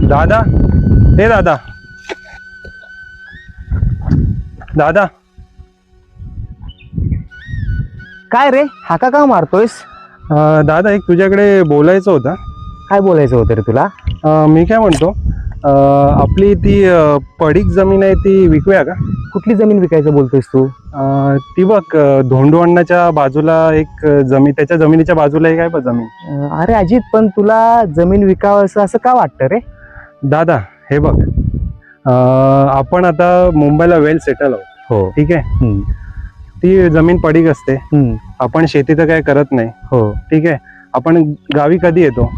दादा, हे दादा, दादा. काय रे, हाका का मारतोयस? दादा, एक तुझ्याकडे बोलायचं होतं. काय बोलायचं होतं रे तुला? मी काय म्हणतो, आपली ती पडीक जमीन आहे ती विकूया का? कुठली जमीन विकायचं बोलतोयस तू? ती बघ, धोंडू अण्णाच्या बाजूला एक जमीन, त्याच्या जमिनीच्या बाजूला एक आहे बघ जमीन. अरे अजित, पण तुला जमीन विकावं असं का वाटतं रे? दादा, हे बघ, आपण आता मुंबईला वेल सेटल आहोत. हो. ठीक आहे. ती जमीन पडीक असते. आपण शेती तर काय करत नाही. हो. ठीक आहे. आपण गावी कधी येतो?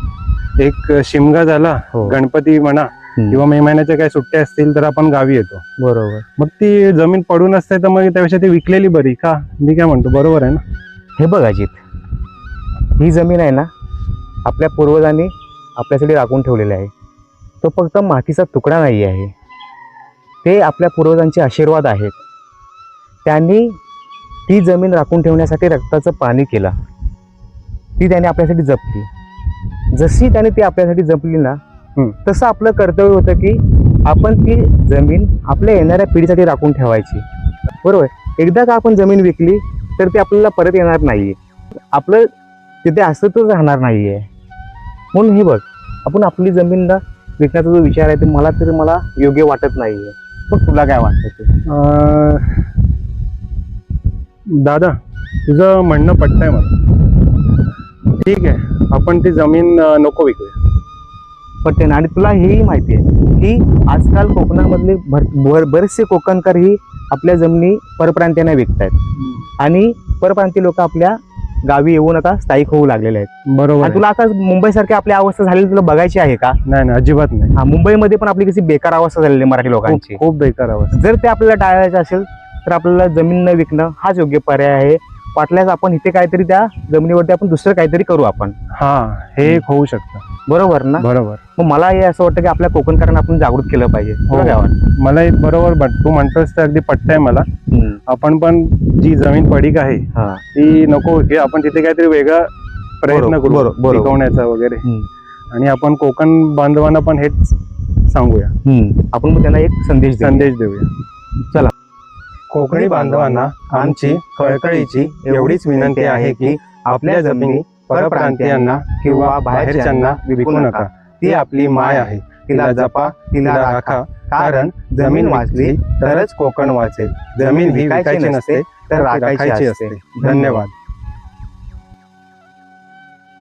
एक शिमगा झाला, गणपती म्हणा, किंवा मे महिन्याच्या काही सुट्ट्या असतील तर आपण गावी येतो. बरोबर. मग ती जमीन पडून असते तर मग त्यापेक्षा ती विकलेली बरी का? मी काय म्हणतो, बरोबर आहे ना? हे बघ अजित, ही जमीन आहे ना, आपल्या पूर्वजांनी आपल्यासाठी राखून ठेवलेली आहे. तो फक्त मातीचा तुकडा नाही आहे, ते आपल्या पूर्वजांचे आशीर्वाद आहेत. त्यांनी ती जमीन राखून ठेवण्यासाठी रक्ताचं पाणी केलं. ती त्याने आपल्यासाठी जपली. जशी त्याने ती आपल्यासाठी जपली ना, तसं आपलं कर्तव्य होतं की आपण ती जमीन आपल्या येणाऱ्या पिढीसाठी राखून ठेवायची. बरोबर. एकदा का आपण जमीन विकली तर ती आपल्याला परत येणार नाहीये, आपलं तिथे अस्तित्वच राहणार नाहीये. म्हणून हे बघ, आपण आपली जमीनला विकण्याचा जो विचार आहे ते मला योग्य वाटत नाहीये. पण तुला काय वाटतं ते? दादा, तुझं म्हणणं पटतंय मला. ठीक आहे, आपण ती जमीन नको विकूया. पटते ना. आणि तुला हेही माहिती आहे की आजकाल कोकणामधले बरेचसे कोकणकर ही आपल्या जमिनी परप्रांतीयांना विकतायत, आणि परप्रांतीय लोक आपल्या गावी येऊन आता स्थायिक होऊ लागलेले आहेत. बरोबर. आणि तुला आता मुंबईसारखी आपली अवस्था झालेली तुला बघायची आहे का? नाही, अजिबात नाही. मुंबईमध्ये पण आपली कशी बेकार अवस्था झालेली आहे मराठी लोकांची. खूप बेकार अवस्था. जर ते आपल्याला टाळायचं असेल तर आपल्याला जमीन न विकणं हाच योग्य पर्याय आहे. वाटल्यास आपण इथे काहीतरी त्या जमिनीवरती आपण दुसरं काहीतरी करू आपण. हे एक होऊ शकतं. बरोबर ना? बरोबर. मग मला हे असं वाटतं की आपल्या कोकणकरांना आपण जागृत केलं पाहिजे. तुला काय वाटतं? मला एक बरोबर तू म्हणतोस तर अगदी पटतंय मला. आपण पण जी जमीन पडीक आहे ती नको की आपण तिथे काहीतरी वेगळा प्रयत्न करू टिकवण्याचा वगैरे. आणि आपण कोकण बांधवांना पण हेच सांगूया. आपण त्यांना एक संदेश देऊया. चला. कोकणी बांधवांना आमची कळकळीची एवढीच विनंती आहे की आपल्या जमिनी परप्रांतीयांना किंवा बाहेरच्यांना विकू नका. ती आपली माय आहे, तिला जपा, तिला राखा. कारण जमीन वाचली तरच कोकण वाचेल. जमीन ही विकायची नसते तर राखायची असते. धन्यवाद.